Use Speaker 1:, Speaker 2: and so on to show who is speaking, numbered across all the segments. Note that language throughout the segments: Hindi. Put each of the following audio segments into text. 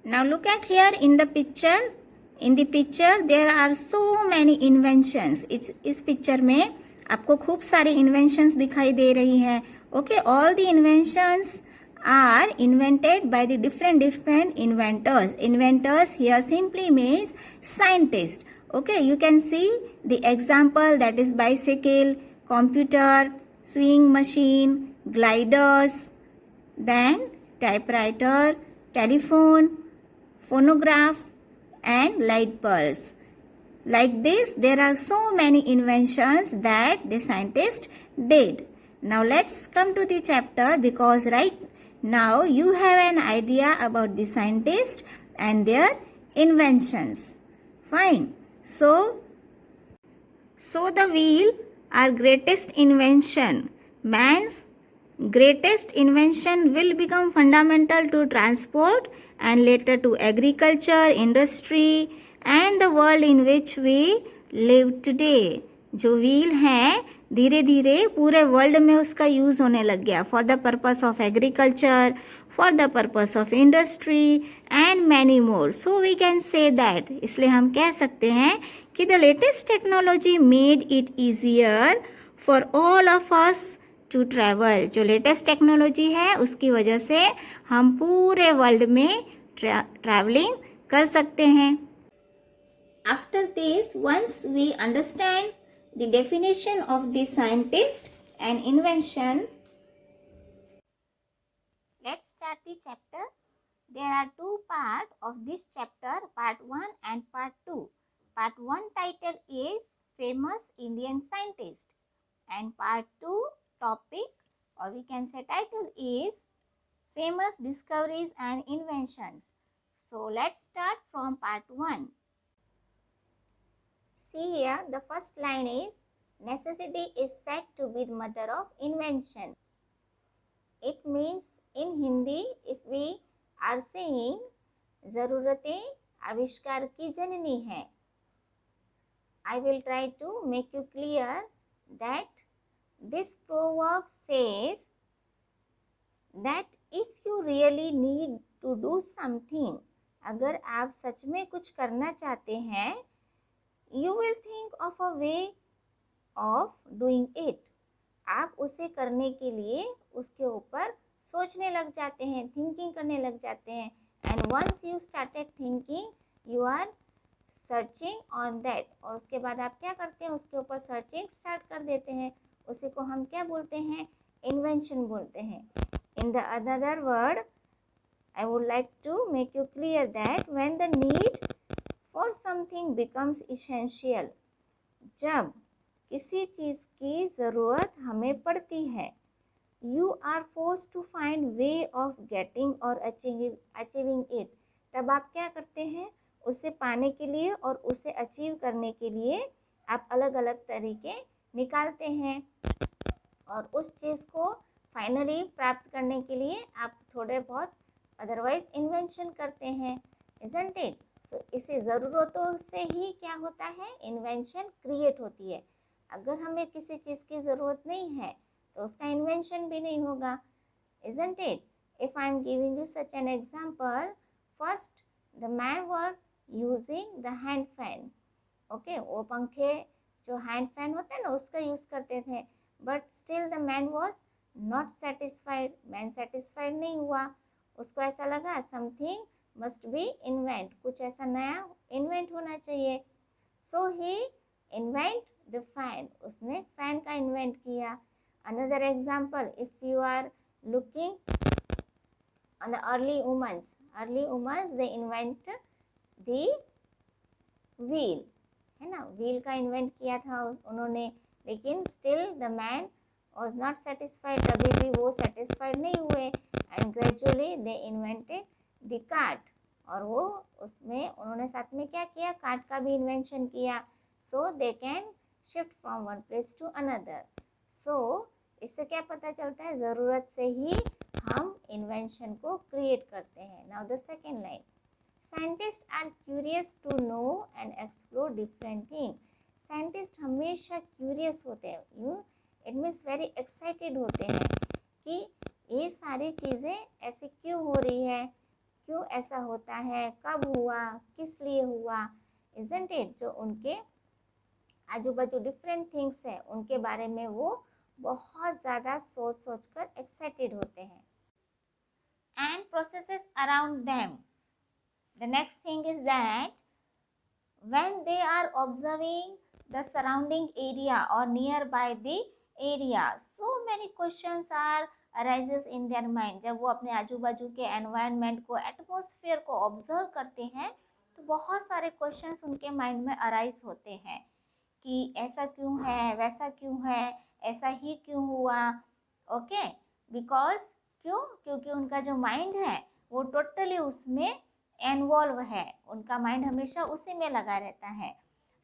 Speaker 1: Now look at here in the picture. In the picture there are so many inventions. इस पिक्चर में आपको खूब सारी inventions दिखाई दे रही हैं. Okay, all the inventions are invented by the different inventors. Inventors here simply means scientists. Okay, you can see the example, that is bicycle, computer, sewing machine, gliders, then typewriter, telephone, phonograph and light bulbs. Like this, there are so many inventions that the scientist did. Now let's come to the chapter, because right now you have an idea about the scientist and their inventions. Fine. So the wheel, our greatest invention, man's greatest invention, will become fundamental to transport and later to agriculture, industry and the world in which we live today. जो व्हील है धीरे धीरे पूरे वर्ल्ड में उसका यूज़ होने लग गया for the purpose of agriculture, for the purpose of industry and many more. So we can say that, इसलिए हम कह सकते हैं कि the latest technology made it easier for all of us to travel. जो लेटेस्ट टेक्नोलॉजी है उसकी वजह से हम पूरे वर्ल्ड में ट्रैवलिंग कर सकते हैं. After this, once we understand the definition of the scientist and invention, let's start the chapter. There are two parts of this chapter, part 1 and part 2. Part 1 title is famous Indian scientist and part 2 topic, or we can say title, is famous discoveries and inventions. So let's start from part 1. See here, the first line is, necessity is said to be the mother of invention. It means in Hindi, if we are saying, ज़रूरतें आविष्कार की जननी है. I will try to make you clear that this proverb says that if you really need to do something, अगर आप सच में कुछ करना चाहते हैं, you will think of a way of doing it. आप उसे करने के लिए उसके ऊपर सोचने लग जाते हैं, थिंकिंग करने लग जाते हैं. And once you started thinking, you are searching on that. और उसके बाद आप क्या करते हैं, उसके ऊपर सर्चिंग स्टार्ट कर देते हैं. उसी को हम क्या बोलते हैं, इन्वेंशन बोलते हैं. In the other word, I would like to make you clear that when the need for something becomes essential, जब किसी चीज़ की ज़रूरत हमें पड़ती है, you are force to find way of getting और अचीविंग इट, तब आप क्या करते हैं, उसे पाने के लिए और उसे अचीव करने के लिए आप अलग अलग तरीके निकालते हैं. और उस चीज़ को फाइनली प्राप्त करने के लिए आप थोड़े बहुत अदरवाइज इन्वेंशन करते हैं. Isn't it? सो इसी ज़रूरतों से ही क्या होता है, इन्वेंशन क्रिएट होती है. अगर हमें किसी चीज़ की ज़रूरत नहीं है तो उसका इन्वेंशन भी नहीं होगा. Isn't it? If I am giving you such an example, first the man were using the hand fan. Okay, वो पंखे जो हैंड फैन होते हैं ना उसका यूज़ करते थे, but still the man was not satisfied. Man satisfied नहीं हुआ, उसको ऐसा लगा समथिंग मस्ट बी इन्वेंट, कुछ ऐसा नया इन्वेंट होना चाहिए. So he invent the fan, उसने फैन का इन्वेंट किया. Another example, if you are looking on the early womens they invent the wheel, है ना, व्हील का इन्वेंट किया था उन्होंने, लेकिन still the man was not satisfied, तभी भी वो सेटिस्फाइड नहीं हुए. And gradually they invented the cart, और वो उसमें उन्होंने साथ में क्या किया, कार्ट का भी इन्वेंशन किया. So they can shift from one place to another. So इससे क्या पता चलता है, ज़रूरत से ही हम इन्वेंशन को क्रिएट करते हैं. Now the second line, scientist are curious to know and explore different thing. Scientist हमेशा क्यूरियस होते हैं, you it means very excited होते हैं कि ये सारी चीज़ें ऐसे क्यों हो रही है, क्यों ऐसा होता है, कब हुआ, किस लिए हुआ, इजंट इट। जो उनके आजू बाजू डिफरेंट थिंग्स है उनके बारे में वो बहुत ज़्यादा सोच सोच कर एक्साइटेड होते हैं। And processes around them, the next thing is that when they are observing the surrounding area or nearby the area, so many questions are arises in their mind। जब वो अपने आजू बाजू के एनवायरनमेंट को, एटमॉस्फेयर को ऑब्जर्व करते हैं तो बहुत सारे क्वेश्चंस उनके माइंड में अराइज होते हैं कि ऐसा क्यों है, वैसा क्यों है, ऐसा ही क्यों हुआ। ओके, बिकॉज क्योंकि उनका जो माइंड है वो टोटली उसमें इन्वॉल्व है, उनका माइंड हमेशा उसी में लगा रहता है।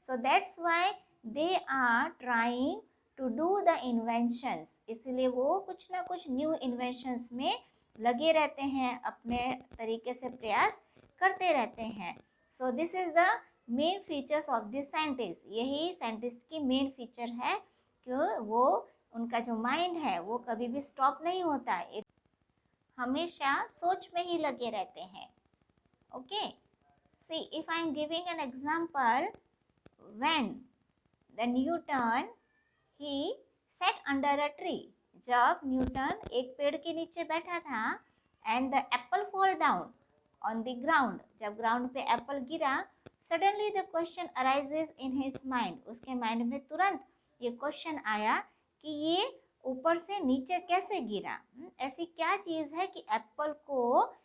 Speaker 1: So that's why they are trying to do the inventions, इसलिए वो कुछ ना कुछ न्यू इन्वेंशंस में लगे रहते हैं, अपने तरीके से प्रयास करते रहते हैं। So this is the main features of this scientist, यही साइंटिस्ट की मेन फीचर है कि वो उनका जो माइंड है वो कभी भी स्टॉप नहीं होता, हमेशा सोच में ही लगे रहते हैं। Okay, see if I am giving an example, when the Newton he sat under a tree, जब न्यूटन एक पेड़ के नीचे बैठा था and the apple fall down on the ground, जब ग्राउंड पे एप्पल गिरा, suddenly the question arises in his mind, उसके माइंड में तुरंत ये क्वेश्चन आया कि ये ऊपर से नीचे कैसे गिरा। ऐसी क्या चीज़ है कि एप्पल को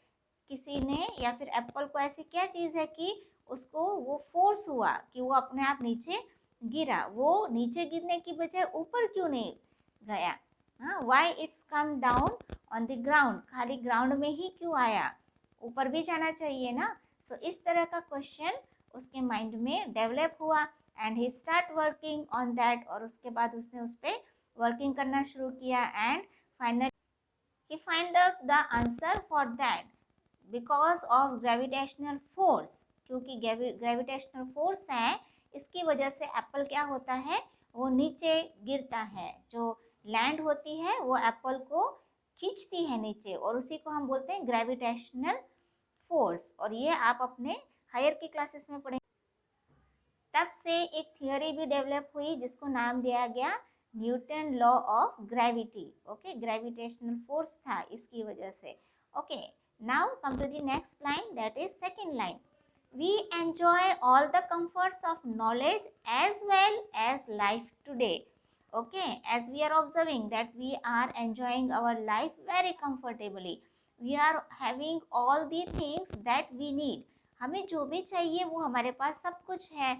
Speaker 1: किसी ने, या फिर एप्पल को ऐसी क्या चीज़ है कि उसको वो फोर्स हुआ कि वो अपने आप नीचे गिरा, वो नीचे गिरने की बजाय ऊपर क्यों नहीं गया। Why it's come down on the ground, खाली ग्राउंड में ही क्यों आया, ऊपर भी जाना चाहिए ना। सो इस तरह का क्वेश्चन उसके माइंड में डेवलप हुआ and he start working on that, और उसके बाद उसने उस पर वर्किंग करना शुरू किया and finally he find out the answer for that because of gravitational force, क्योंकि ग्रेविटेशनल फोर्स है इसकी वजह से एप्पल क्या होता है, वो नीचे गिरता है। जो लैंड होती है वो एप्पल को खींचती है नीचे, और उसी को हम बोलते हैं ग्रेविटेशनल फोर्स। और ये आप अपने हायर की क्लासेस में पढ़ेंगे। तब से एक थियोरी भी डेवलप हुई जिसको नाम दिया गया Newton law of gravity. Okay, gravitational force था इसकी वजह से। Okay, now come to the next line, that is second line. We enjoy all the comforts of knowledge as well as life today. Okay, as we are observing that we are enjoying our life very comfortably, we are having all the things that we need, हमें जो भी चाहिए वो हमारे पास सब कुछ है।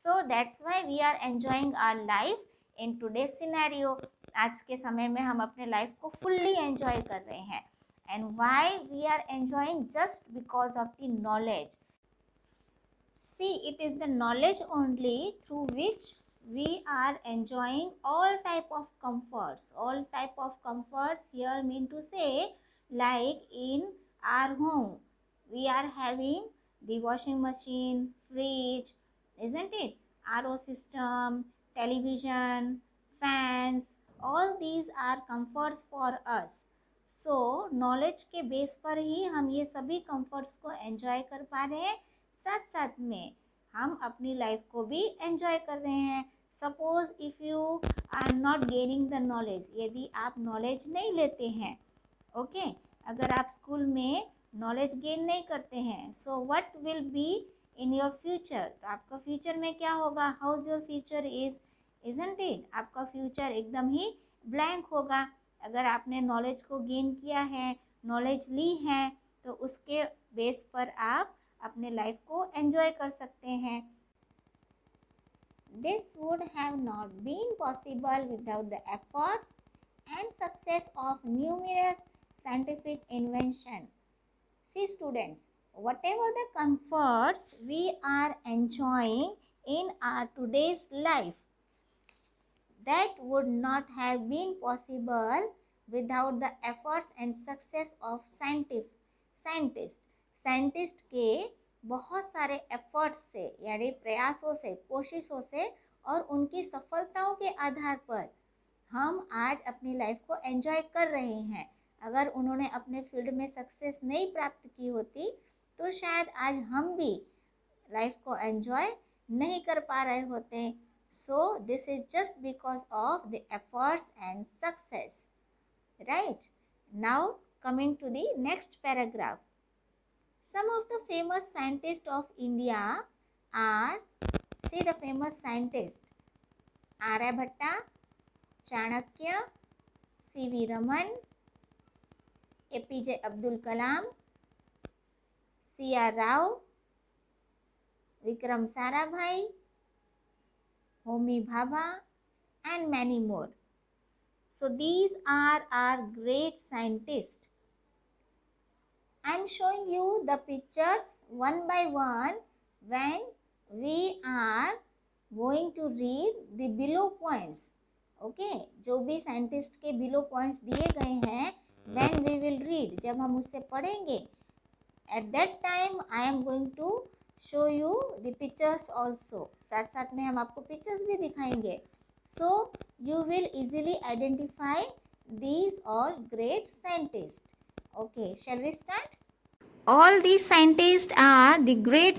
Speaker 1: So that's why we are enjoying our life in today's scenario, आज के समय में हम अपने लाइफ को फुल्ली एंजॉय कर रहे हैं। And why we are enjoying? Just because of the knowledge. See, it is the knowledge only through which we are enjoying all type of comforts. All type of comforts here mean to say, like in our home we are having the washing machine, fridge, isn't it, RO system, television, fans, all these are comforts for us. So knowledge के बेस पर ही हम ये सभी कंफर्ट्स को एंजॉय कर पा रहे हैं, साथ साथ में हम अपनी लाइफ को भी एंजॉय कर रहे हैं। Suppose if you are not gaining the knowledge, यदि आप नॉलेज नहीं लेते हैं, ओके, अगर आप स्कूल में नॉलेज गेन नहीं करते हैं, so what will be in your future, तो आपका फ्यूचर में क्या होगा, how's your future is, isn't it, आपका फ्यूचर एकदम ही ब्लैंक होगा। अगर आपने नॉलेज को गेन किया है, नॉलेज ली है, तो उसके बेस पर आप अपने लाइफ को एंजॉय कर सकते हैं। This would have not been possible without the efforts and success of numerous scientific invention. See students, whatever the comforts we are enjoying in our today's life, that would not have been possible without the efforts and success of scientists. Scientist के बहुत सारे एफर्ट्स से, यानी प्रयासों से, कोशिशों से और उनकी सफलताओं के आधार पर हम आज अपनी लाइफ को एंजॉय कर रहे हैं। अगर उन्होंने अपने फील्ड में सक्सेस नहीं प्राप्त की होती तो शायद आज हम भी लाइफ को एंजॉय नहीं कर पा रहे होते. So this is just because of the efforts and success. Right. Now coming to the next paragraph. Some of the famous scientists of India are, see the famous scientists, Aryabhatta, Chanakya, C.V. Raman, APJ Abdul Kalam, C.R. Rao, Vikram Sarabhai, Homi Bhabha, and many more. So these are our great scientists. I am showing you the pictures one by one when we are going to read the below points. Okay, जो भी साइंटिस्ट के below points दिए गए हैं when we will read, जब हम उससे पढ़ेंगे, at that time I am going to show you the pictures also. साथ साथ में हम आपको pictures भी दिखाएंगे. So you will easily identify these all great scientists. Okay, shall we start? All these scientists are the great